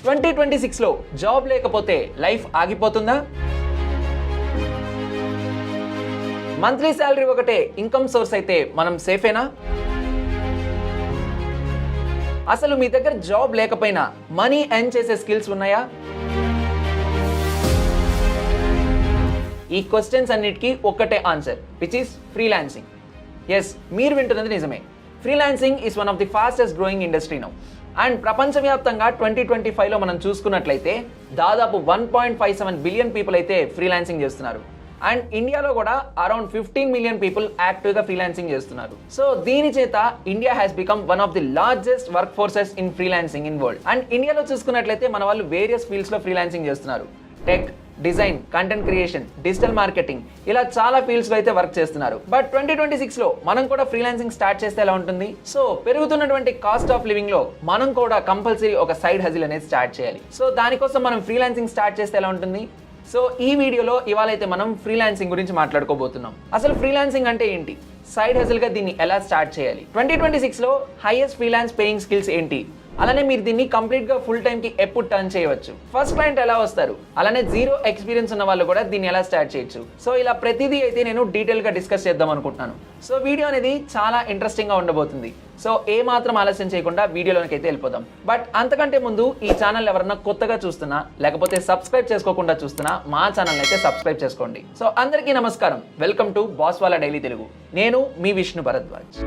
2026లో job లేకపోతే life ఆగిపోతుందా? Monthly salary ఒకటే income source అయితే మనం సేఫేనా? అసలు మీ దగ్గర జాబ్ లేకపోయినా మనీ ఎర్న్ చేసే స్కిల్స్ ఉన్నాయా? ఈ క్వశ్చన్స్ అన్నిటికీ ఒక్కటే answer, which is freelancing. Yes, మీరు వింటున్నది నిజమే. Freelancing is one of the fastest growing industry now. And ప్రపంచవ్యాప్తంగా 2025లో మనం చూసుకున్నట్లయితే దాదాపు 1.57 బిలియన్ పీపుల్ అయితే ఫ్రీలాన్సింగ్ చేస్తున్నారు. అండ్ ఇండియాలో కూడా అరౌండ్ 15 మిలియన్ పీపుల్ యాక్టివ్గా ఫ్రీలాన్సింగ్ చేస్తున్నారు. సో దీని చేత India has become one of the largest work forces in freelancing in world. And ఇండియాలో చూసుకున్నట్లయితే మన వాళ్ళు వేరియస్ ఫీల్డ్స్లో ఫ్రీలాన్సింగ్ చేస్తున్నారు. Tech, design, content creation, digital marketing, ఇలా చాలా ఫీల్డ్స్లో అయితే వర్క్ చేస్తున్నారు. బట్ 2026లో మనం కూడా ఫ్రీలాన్సింగ్ స్టార్ట్ చేస్తే ఎలా ఉంటుంది? సో పెరుగుతున్నటువంటి కాస్ట్ ఆఫ్ లివింగ్ లో మనం కూడా కంపల్సరీ ఒక సైడ్ హజిల్ అనేది స్టార్ట్ చేయాలి. సో దానికోసం మనం ఫ్రీలాన్సింగ్ స్టార్ట్ చేస్తే ఎలా ఉంటుంది? సో ఈ వీడియోలో ఇవాళ అయితే మనం ఫ్రీలాన్సింగ్ గురించి మాట్లాడుకోబోతున్నాం. అసలు ఫ్రీలాన్సింగ్ అంటే ఏంటి, సైడ్ హజిల్ గా దీన్ని ఎలా స్టార్ట్ చేయాలి, 2026లో హైయెస్ట్ ఫ్రీలాన్స్ పేయింగ్ స్కిల్స్ ఏంటి, అలానే మీరు దీన్ని కంప్లీట్ గా ఫుల్ టైం కి ఎప్పుడు టర్న్ చేయవచ్చు, ఫస్ట్ క్లయింట్ ఎలా వస్తారు, అలానే జీరో ఎక్స్పీరియన్స్ ఉన్న వాళ్ళు కూడా దీన్ని ఎలా స్టార్ట్ చేయొచ్చు. సో ఇలా ప్రతిదీ అయితే నేను డీటెయిల్ గా డిస్కస్ చేద్దాం అనుకుంటున్నాను. సో వీడియో అనేది చాలా ఇంట్రెస్టింగ్ గా ఉండబోతుంది. సో ఏ మాత్రం ఆలస్యం చేయకుండా వీడియోలోకి అయితే వెళ్ళిపోదాం. బట్ అంతకంటే ముందు ఈ ఛానల్ ఎవరన్నా కొత్తగా చూస్తున్నా లేకపోతే సబ్స్క్రైబ్ చేసుకోకుండా చూస్తున్నా మా ఛానల్ అయితే సబ్స్క్రైబ్ చేసుకోండి. సో అందరికీ నమస్కారం, welcome to boss wala daily Telugu. నేను మీ విష్ణు భరద్వాజ్.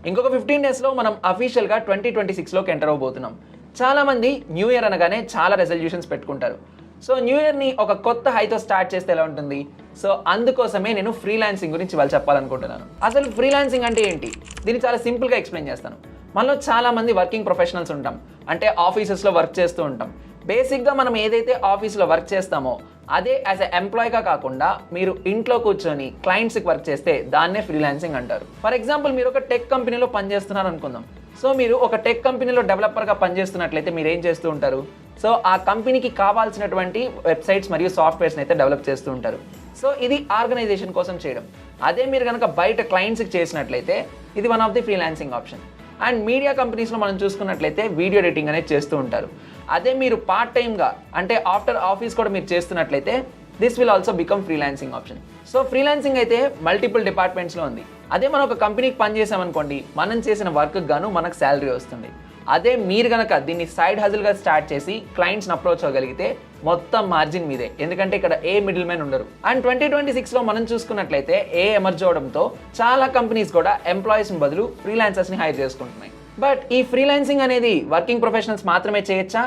ఇంకొక 15 డేస్లో మనం అఫీషియల్గా 2026లోకి ఎంటర్ అవబోతున్నాం. చాలామంది న్యూ ఇయర్ అనగానే చాలా రెజల్యూషన్స్ పెట్టుకుంటారు. సో న్యూ ఇయర్ని ఒక కొత్త హైతో స్టార్ట్ చేస్తే ఎలా ఉంటుంది? సో అందుకోసమే నేను ఫ్రీలాన్సింగ్ గురించి వాళ్ళు చెప్పాలనుకుంటున్నాను. అసలు ఫ్రీలాన్సింగ్ అంటే ఏంటి, దీన్ని చాలా సింపుల్గా ఎక్స్ప్లెయిన్ చేస్తాను. మనలో చాలామంది వర్కింగ్ ప్రొఫెషనల్స్ ఉంటాం, అంటే ఆఫీసెస్లో వర్క్ చేస్తూ ఉంటాం. బేసిక్గా మనం ఏదైతే ఆఫీస్లో వర్క్ చేస్తామో అదే యాజ్ ఎ ఎంప్లాయ్గా కాకుండా మీరు ఇంట్లో కూర్చొని క్లయింట్స్కి వర్క్ చేస్తే దాన్నే ఫ్రీలాన్సింగ్ అంటారు. ఫర్ ఎగ్జాంపుల్ మీరు ఒక టెక్ కంపెనీలో పనిచేస్తున్నారు అనుకుందాం. సో మీరు ఒక టెక్ కంపెనీలో డెవలపర్గా పనిచేస్తున్నట్లయితే మీరు ఏం చేస్తూ ఉంటారు? సో ఆ కంపెనీకి కావాల్సినటువంటి వెబ్సైట్స్ మరియు సాఫ్ట్వేర్స్ని అయితే డెవలప్ చేస్తూ ఉంటారు. సో ఇది ఆర్గనైజేషన్ కోసం చేయడం. అదే మీరు కనుక బయట క్లయింట్స్కి చేసినట్లయితే ఇది one of the freelancing option. And media కంపెనీస్లో మనం చూసుకున్నట్లయితే వీడియో ఎడిటింగ్ అనేది చేస్తూ ఉంటారు. అదే మీరు పార్ట్ టైమ్గా అంటే ఆఫ్టర్ ఆఫీస్ కూడా మీరు చేస్తున్నట్లయితే this will also become freelancing option. So freelancing అయితే మల్టిపుల్ డిపార్ట్మెంట్స్లో ఉంది. అదే మనం ఒక కంపెనీకి పనిచేసామనుకోండి, మనం చేసిన వర్క్ గాను మనకు శాలరీ వస్తుంది. అదే మీరు కనుక దీన్ని సైడ్ హజిల్గా స్టార్ట్ చేసి క్లయింట్స్ని అప్రోచ్ అవ్వగలిగితే మొత్తం మార్జిన్ మీదే, ఎందుకంటే ఇక్కడ ఏ మిడిల్ మ్యాన్ ఉండరు. అండ్ 2026లో మనం చూసుకున్నట్లయితే ఏ ఎమర్జ్ అవడంతో చాలా కంపెనీస్ కూడా ఎంప్లాయీస్ని బదులు ఫ్రీలాన్సర్స్ని హైర్ చేసుకుంటున్నాయి. బట్ ఈ ఫ్రీలాన్సింగ్ అనేది వర్కింగ్ ప్రొఫెషనల్స్ మాత్రమే చేయొచ్చా?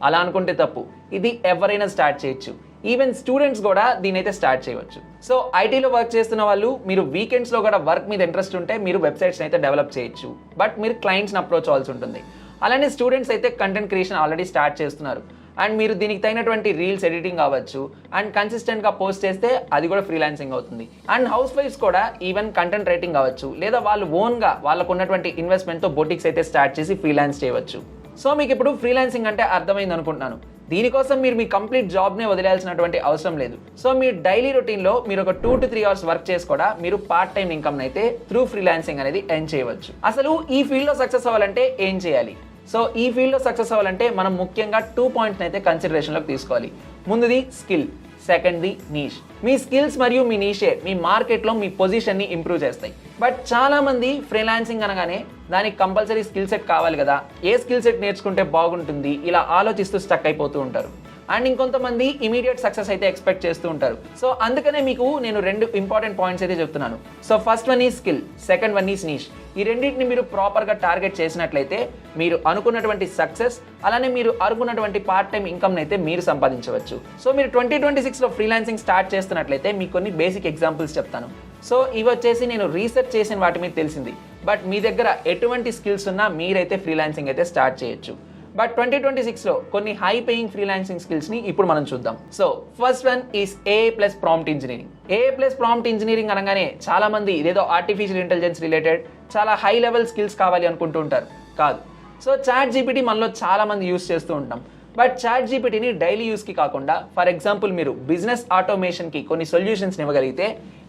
అలా అనుకుంటే తప్పు. ఇది ఎవరైనా స్టార్ట్ చేయొచ్చు. ఈవెన్ స్టూడెంట్స్ కూడా దీని అయితే స్టార్ట్ చేయవచ్చు. సో ఐటీలో వర్క్ చేస్తున్న వాళ్ళు మీరు వీకెండ్స్లో కూడా వర్క్ మీద ఇంట్రెస్ట్ ఉంటే మీరు వెబ్సైట్స్ని అయితే డెవలప్ చేయొచ్చు. బట్ మీరు క్లయింట్స్ని అప్రోచ్ అవ్వాల్సి ఉంటుంది. అలానే స్టూడెంట్స్ అయితే కంటెంట్ క్రియేషన్ ఆల్రెడీ స్టార్ట్ చేస్తున్నారు. అండ్ మీరు దీనికి తగినటువంటి రీల్స్ ఎడిటింగ్ అవ్వచ్చు అండ్ కన్సిస్టెంట్గా పోస్ట్ చేస్తే అది కూడా ఫ్రీలాన్సింగ్ అవుతుంది. అండ్ హౌస్ వైఫ్స్ కూడా ఈవెన్ కంటెంట్ రైటింగ్ అవ్వచ్చు, లేదా వాళ్ళు ఓన్గా వాళ్ళకు ఉన్నటువంటి ఇన్వెస్ట్మెంట్తో బొటిక్స్ అయితే స్టార్ట్ చేసి ఫ్రీలాన్స్ చేయవచ్చు. సో మీకు ఇప్పుడు ఫ్రీలాన్సింగ్ అంటే అర్థమైంది అనుకుంటున్నాను. దీనికోసం మీరు మీ కంప్లీట్ జాబ్నే వదిలేయాల్సినటువంటి అవసరం లేదు. సో మీ డైలీ రొటీన్లో మీరు ఒక 2 to 3 అవర్స్ వర్క్ చేసి కూడా మీరు పార్ట్ టైం ఇన్కమ్ అయితే త్రూ ఫ్రీలాన్సింగ్ అనేది ఎర్న్ చేయవచ్చు. అసలు ఈ ఫీల్డ్లో సక్సెస్ అవ్వాలంటే ఏం చేయాలి? సో ఈ ఫీల్డ్లో సక్సెస్ అవ్వాలంటే మనం ముఖ్యంగా 2 పాయింట్స్ అయితే కన్సిడరేషన్లోకి తీసుకోవాలి. ముందుది స్కిల్, సెకండ్ది నీష్. మీ స్కిల్స్ మరియు మీ నీషే మీ మార్కెట్లో మీ పొజిషన్ని ఇంప్రూవ్ చేస్తాయి. బట్ చాలామంది ఫ్రీలాన్సింగ్ అనగానే దానికి కంపల్సరీ స్కిల్ సెట్ కావాలి కదా, ఏ స్కిల్ సెట్ నేర్చుకుంటే బాగుంటుంది, ఇలా ఆలోచిస్తూ స్టక్ అయిపోతూ ఉంటారు. అండ్ ఇంకొంతమంది ఇమీడియట్ సక్సెస్ అయితే ఎక్స్పెక్ట్ చేస్తూ ఉంటారు. సో అందుకనే మీకు నేను 2 ఇంపార్టెంట్ పాయింట్స్ అయితే చెప్తున్నాను. So first one is skill, second one is niche. ఈ రెండింటిని మీరు ప్రాపర్గా టార్గెట్ చేసినట్లయితే మీరు అనుకున్నటువంటి సక్సెస్ అలానే మీరు అనుకున్నటువంటి పార్ట్ టైం ఇన్కమ్ అయితే మీరు సంపాదించవచ్చు. సో మీరు 2026లో ఫ్రీలాన్సింగ్ స్టార్ట్ చేస్తున్నట్లయితే మీకు కొన్ని బేసిక్ ఎగ్జాంపుల్స్ చెప్తాను. సో ఇవి వచ్చేసి నేను రీసెర్చ్ చేసిన వాటి మీద తెలిసింది. బట్ మీ దగ్గర ఎటువంటి స్కిల్స్ ఉన్నా మీరైతే ఫ్రీలాన్సింగ్ అయితే స్టార్ట్ చేయొచ్చు. బట్ 2026లో కొన్ని హై పేయింగ్ ఫ్రీలాన్సింగ్ స్కిల్స్ని ఇప్పుడు మనం చూద్దాం. So first one is AI plus prompt engineering. AI plus prompt engineering అనగానే చాలా మంది ఇదేదో ఆర్టిఫిషియల్ ఇంటెలిజెన్స్ రిలేటెడ్ చాలా హై లెవెల్ స్కిల్స్ కావాలి అనుకుంటూ ఉంటారు. కాదు. సో ChatGPT మనలో చాలా మంది యూస్ చేస్తూ ఉంటాం. బట్ ChatGPTని డైలీ యూస్కి కాకుండా ఫర్ ఎగ్జాంపుల్ మీరు బిజినెస్ ఆటోమేషన్కి కొన్ని సొల్యూషన్స్ని ఇవ్వగలిగితే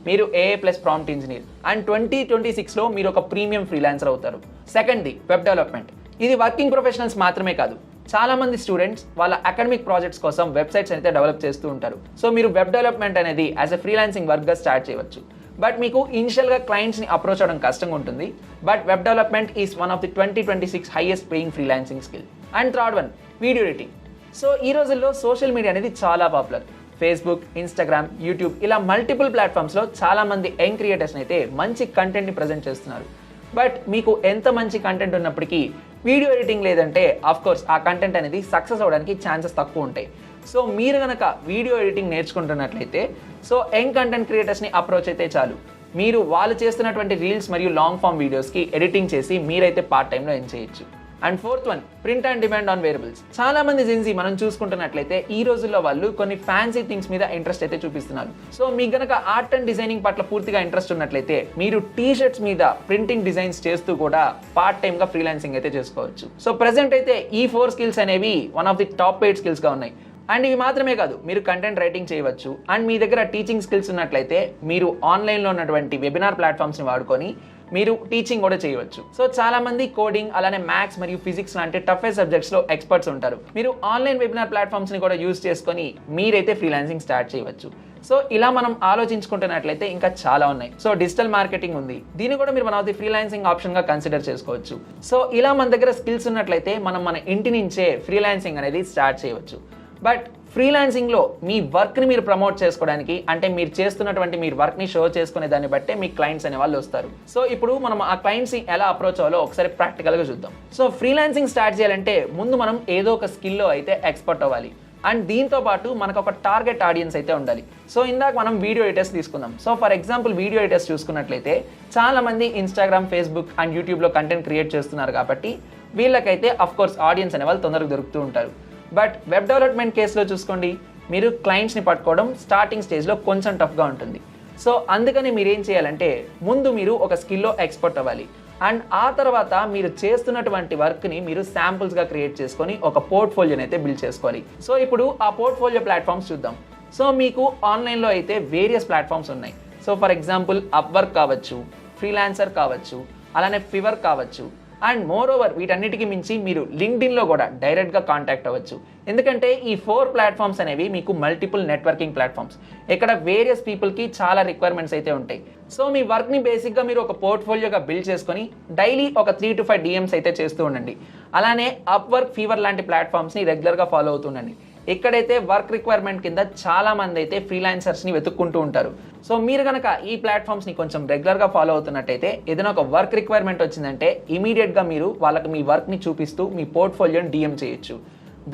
మీరు AI plus prompt engineer. And 2026లో మీరు ఒక ప్రీమియం ఫ్రీలాన్సర్ అవుతారు. సెకండ్ది వెబ్ డెవలప్మెంట్. ఇది వర్కింగ్ ప్రొఫెషనల్స్ మాత్రమే కాదు, చాలా మంది స్టూడెంట్స్ వాళ్ళ అకాడమిక్ ప్రాజెక్ట్స్ కోసం వెబ్సైట్స్ అయితే డెవలప్ చేస్తూ ఉంటారు. సో మీరు వెబ్ డెవలప్మెంట్ అనేది యాజ్ ఎ ఫ్రీలాన్సింగ్ వర్క్గా స్టార్ట్ చేయవచ్చు. బట్ మీకు ఇనిషియల్గా క్లయింట్స్ని అప్రోచ్ అవ్వడం కష్టంగా ఉంటుంది. But web development is one of the 2026 highest paying freelancing skill. And third one, video editing. So ఈ రోజుల్లో సోషల్ మీడియా అనేది చాలా పాపులర్. ఫేస్బుక్, ఇన్స్టాగ్రామ్, యూట్యూబ్ ఇలా మల్టిపుల్ ప్లాట్ఫామ్స్లో చాలామంది యంగ్ క్రియేటర్స్ని అయితే మంచి కంటెంట్ని ప్రజెంట్ చేస్తున్నారు. బట్ మీకు ఎంత మంచి కంటెంట్ ఉన్నప్పటికీ వీడియో ఎడిటింగ్ లేదంటే కోర్స్ ఆ కంటెంట్ అనేది సక్సెస్ అవ్వడానికి ఛాన్సెస్ తక్కువ ఉంటాయి. సో మీరు కనుక వీడియో ఎడిటింగ్ నేర్చుకుంటున్నట్లయితే సో యంగ్ కంటెంట్ క్రియేటర్స్ని అప్రోచ్ అయితే చాలు. మీరు వాళ్ళు చేస్తున్నటువంటి రీల్స్ మరియు లాంగ్ ఫామ్ వీడియోస్కి ఎడిటింగ్ చేసి మీరైతే పార్ట్ టైంలో ఎర్న్ చేయొచ్చు. And fourth one, print and demand on wearables. చాలా మంది జెన్జీ మనం చూసుకుంటున్నట్లయితే ఈ రోజుల్లో వాళ్ళు కొన్ని ఫ్యాన్సీ థింగ్స్ మీద ఇంట్రెస్ట్ అయితే చూపిస్తున్నారు. సో మీకు గనక ఆర్ట్ అండ్ డిజైనింగ్ పట్ల పూర్తిగా ఇంట్రెస్ట్ ఉన్నట్లయితే మీరు టీ షర్ట్స్ మీద ప్రింటింగ్ డిజైన్స్ చేస్తూ కూడా పార్ట్ టైమ్ గా ఫ్రీలాన్సింగ్ అయితే చేసుకోవచ్చు. సో ప్రెసెంట్ అయితే ఈ 4 స్కిల్స్ అనేవి one of the top 8 skills గా ఉన్నాయి. అండ్ ఇవి మాత్రమే కాదు, మీరు కంటెంట్ రైటింగ్ చేయవచ్చు. అండ్ మీ దగ్గర టీచింగ్ స్కిల్స్ ఉన్నట్లయితే మీరు ఆన్లైన్లో ఉన్నటువంటి వెబినార్ ప్లాట్ఫామ్స్ని వాడుకొని మీరు టీచింగ్ కూడా చేయవచ్చు. సో చాలా మంది కోడింగ్, అలానే మ్యాథ్స్ మరియు ఫిజిక్స్ లాంటి టఫెస్ట్ సబ్జెక్ట్స్లో ఎక్స్పర్ట్స్ ఉంటారు. మీరు ఆన్లైన్ వెబినార్ ప్లాట్ఫామ్స్ని కూడా యూజ్ చేసుకొని మీరైతే ఫ్రీలాన్సింగ్ స్టార్ట్ చేయవచ్చు. సో ఇలా మనం ఆలోచించుకుంటున్నట్లయితే ఇంకా చాలా ఉన్నాయి. సో డిజిటల్ మార్కెటింగ్ ఉంది, దీన్ని కూడా మీరు వన్ ఆఫ్ ది ఫ్రీలాన్సింగ్ ఆప్షన్గా కన్సిడర్ చేసుకోవచ్చు. సో ఇలా మన దగ్గర స్కిల్స్ ఉన్నట్లయితే మనం మన ఇంటి నుంచే ఫ్రీలాన్సింగ్ అనేది స్టార్ట్ చేయవచ్చు. బట్ ఫ్రీలాన్సింగ్లో మీ వర్క్ని మీరు ప్రమోట్ చేసుకోవడానికి, అంటే మీరు చేస్తున్నటువంటి మీరు వర్క్ని షో చేసుకునే దాన్ని బట్టే మీ క్లయింట్స్ అనే వాళ్ళు వస్తారు. సో ఇప్పుడు మనం ఆ క్లయింట్స్ని ఎలా అప్రోచ్ అవ్వాలో ఒకసారి ప్రాక్టికల్గా చూద్దాం. సో ఫ్రీలాన్సింగ్ స్టార్ట్ చేయాలంటే ముందు మనం ఏదో ఒక స్కిల్లో అయితే ఎక్స్పర్ట్ అవ్వాలి. అండ్ దీంతో పాటు మనకు ఒక టార్గెట్ ఆడియన్స్ అయితే ఉండాలి. సో ఇందాక మనం వీడియో ఎడిటర్స్ తీసుకుందాం. So for example video editors చూసుకున్నట్లయితే చాలా మంది ఇన్స్టాగ్రామ్, ఫేస్బుక్ అండ్ యూట్యూబ్లో కంటెంట్ క్రియేట్ చేస్తున్నారు కాబట్టి వీళ్ళకైతే కోర్స్ ఆడియన్స్ అనే వాళ్ళు తొందరగా దొరుకుతూ ఉంటారు. బట్ వెబ్ డెవలప్మెంట్ కేసులో చూసుకోండి, మీరు క్లయింట్స్ని పట్టుకోవడం స్టార్టింగ్ స్టేజ్లో కొంచెం టఫ్గా ఉంటుంది. సో అందుకని మీరు ఏం చేయాలంటే ముందు మీరు ఒక స్కిల్లో ఎక్స్పర్ట్ అవ్వాలి. అండ్ ఆ తర్వాత మీరు చేస్తున్నటువంటి వర్క్ని మీరు శాంపుల్స్గా క్రియేట్ చేసుకొని ఒక పోర్ట్ఫోలియోని అయితే బిల్డ్ చేసుకోవాలి. సో ఇప్పుడు ఆ పోర్ట్ఫోలియో ప్లాట్ఫామ్స్ చూద్దాం. సో మీకు ఆన్లైన్లో అయితే వేరియస్ ప్లాట్ఫామ్స్ ఉన్నాయి. సో ఫర్ ఎగ్జాంపుల్ అప్వర్క్ కావచ్చు, ఫ్రీలాన్సర్ కావచ్చు, అలానే ఫివర్ కావచ్చు. అండ్ మోర్ ఓవర్ వీటన్నిటికీ మించి మీరు లింక్డ్ఇన్లో కూడా డైరెక్ట్గా కాంటాక్ట్ అవ్వచ్చు. ఎందుకంటే ఈ 4 ప్లాట్ఫామ్స్ అనేవి మీకు మల్టిపుల్ నెట్వర్కింగ్ ప్లాట్ఫామ్స్, ఇక్కడ వేరియస్ పీపుల్కి చాలా రిక్వైర్మెంట్స్ అయితే ఉంటాయి. సో మీ వర్క్ని బేసిక్గా మీరు ఒక పోర్ట్ఫోలియోగా బిల్డ్ చేసుకొని డైలీ ఒక 3 to 5 DMs అయితే చేస్తూ ఉండండి. అలానే అప్వర్క్, ఫీవర్ లాంటి ప్లాట్ఫామ్స్ని రెగ్యులర్గా ఫాలో అవుతుండండి. ఇక్కడైతే వర్క్ రిక్వైర్మెంట్ కింద చాలా మంది అయితే ఫ్రీలాన్సర్స్ని వెతుక్కుంటూ ఉంటారు. సో మీరు కనుక ఈ ప్లాట్ఫామ్స్ని కొంచెం రెగ్యులర్గా ఫాలో అవుతున్నట్టయితే ఏదైనా ఒక వర్క్ రిక్వైర్మెంట్ వచ్చిందంటే ఇమీడియట్గా మీరు వాళ్ళకి మీ వర్క్ని చూపిస్తూ మీ పోర్ట్ఫోలియోని DM చేయొచ్చు.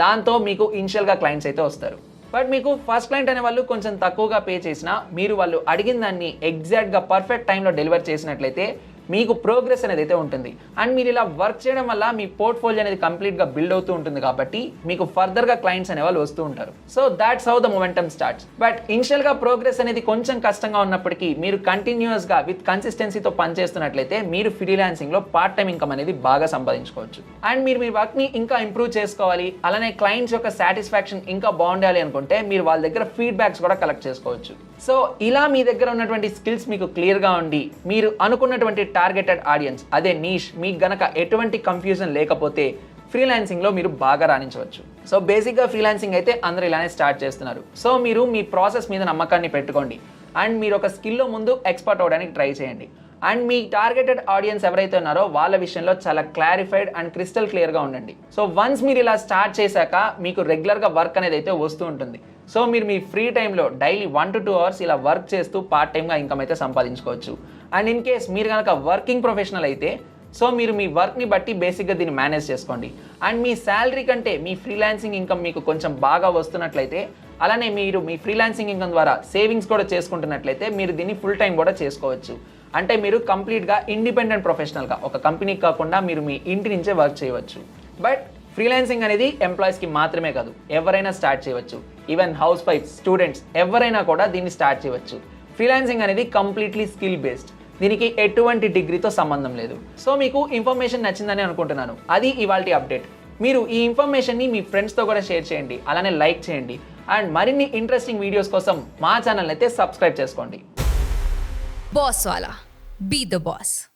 దాంతో మీకు ఇనిషియల్గా క్లయింట్స్ అయితే వస్తారు. బట్ మీకు ఫస్ట్ క్లయింట్ అనే వాళ్ళు కొంచెం తక్కువగా పే చేసినా మీరు వాళ్ళు అడిగిన దాన్ని ఎగ్జాక్ట్గా పర్ఫెక్ట్ టైంలో డెలివర్ చేసినట్లయితే మీకు ప్రోగ్రెస్ అనేది అయితే ఉంటుంది. అండ్ మీరు ఇలా వర్క్ చేయడం వల్ల మీ పోర్ట్ఫోలియో అనేది కంప్లీట్గా బిల్డ్ అవుతూ ఉంటుంది కాబట్టి మీకు ఫర్దర్గా క్లయింట్స్ అనే వాళ్ళు వస్తూ ఉంటారు. So that's how the momentum starts. But ఇనిషియల్గా ప్రోగ్రెస్ అనేది కొంచెం కష్టంగా ఉన్నప్పటికీ మీరు కంటిన్యూస్గా విత్ కన్సిస్టెన్సీతో పనిచేస్తున్నట్లయితే మీరు ఫ్రీలాన్సింగ్లో పార్ట్ టైం ఇన్కమ్ అనేది బాగా సంపాదించుకోవచ్చు. అండ్ మీరు మీ వర్క్ని ఇంకా ఇంప్రూవ్ చేసుకోవాలి, అలానే క్లయింట్స్ యొక్క సాటిస్ఫాక్షన్ ఇంకా బాగుండాలి అనుకుంటే మీరు వాళ్ళ దగ్గర ఫీడ్బ్యాక్స్ కూడా కలెక్ట్ చేసుకోవచ్చు. సో ఇలా మీ దగ్గర ఉన్నటువంటి స్కిల్స్ మీకు క్లియర్గా ఉండి మీరు అనుకున్నటువంటి టార్గెటెడ్ ఆడియన్స్, అదే నీష్, మీకు గనక ఎటువంటి కన్ఫ్యూజన్ లేకపోతే ఫ్రీలాన్సింగ్లో మీరు బాగా రాణించవచ్చు. సో బేసిక్గా ఫ్రీలాన్సింగ్ అయితే అందరూ ఇలానే స్టార్ట్ చేస్తున్నారు. సో మీరు మీ ప్రాసెస్ మీద నమ్మకాన్ని పెట్టుకోండి. అండ్ మీరు ఒక స్కిల్లో ముందు ఎక్స్పర్ట్ అవ్వడానికి ట్రై చేయండి. అండ్ మీ టార్గెటెడ్ ఆడియన్స్ ఎవరైతే ఉన్నారో వాళ్ళ విషయంలో చాలా క్లారిఫైడ్ అండ్ క్రిస్టల్ క్లియర్గా ఉండండి. సో వన్స్ మీరు ఇలా స్టార్ట్ చేశాక మీకు రెగ్యులర్గా వర్క్ అనేది అయితే వస్తూ ఉంటుంది. సో మీరు మీ ఫ్రీ టైంలో డైలీ 1 to 2 hours ఇలా వర్క్ చేస్తూ పార్ట్ టైమ్గా ఇన్కమ్ అయితే సంపాదించుకోవచ్చు. అండ్ ఇన్ కేస్ మీరు కనుక వర్కింగ్ ప్రొఫెషనల్ అయితే సో మీరు మీ వర్క్ని బట్టి బేసిక్గా దీన్ని మేనేజ్ చేసుకోండి. అండ్ మీ శాలరీ కంటే మీ ఫ్రీలాన్సింగ్ ఇన్కమ్ మీకు కొంచెం బాగా వస్తున్నట్లయితే, అలానే మీరు మీ ఫ్రీలాన్సింగ్ ఇన్కమ్ ద్వారా సేవింగ్స్ కూడా చేసుకుంటున్నట్లయితే మీరు దీన్ని ఫుల్ టైం కూడా చేసుకోవచ్చు. అంటే మీరు కంప్లీట్గా ఇండిపెండెంట్ ప్రొఫెషనల్గా ఒక కంపెనీకి కాకుండా మీరు మీ ఇంటి నుంచే వర్క్ చేయవచ్చు. బట్ ఫ్రీలాన్సింగ్ అనేది ఎంప్లాయీస్కి మాత్రమే కాదు, ఎవరైనా స్టార్ట్ చేయవచ్చు. ఈవెన్ హౌస్ వైఫ్స్, స్టూడెంట్స్ ఎవరైనా కూడా దీన్ని స్టార్ట్ చేయవచ్చు. ఫ్రీలాన్సింగ్ అనేది కంప్లీట్లీ స్కిల్ బేస్డ్, దీనికి ఎటువంటి డిగ్రీతో సంబంధం లేదు. సో మీకు ఇన్ఫర్మేషన్ నచ్చిందని అనుకుంటున్నాను. అది ఇవాల్టి అప్డేట్. మీరు ఈ ఇన్ఫర్మేషన్ని మీ ఫ్రెండ్స్తో కూడా షేర్ చేయండి, అలానే లైక్ చేయండి. అండ్ మరిన్ని ఇంట్రెస్టింగ్ వీడియోస్ కోసం మా ఛానల్ అయితే సబ్స్క్రైబ్ చేసుకోండి. Boss Wala. Be the boss.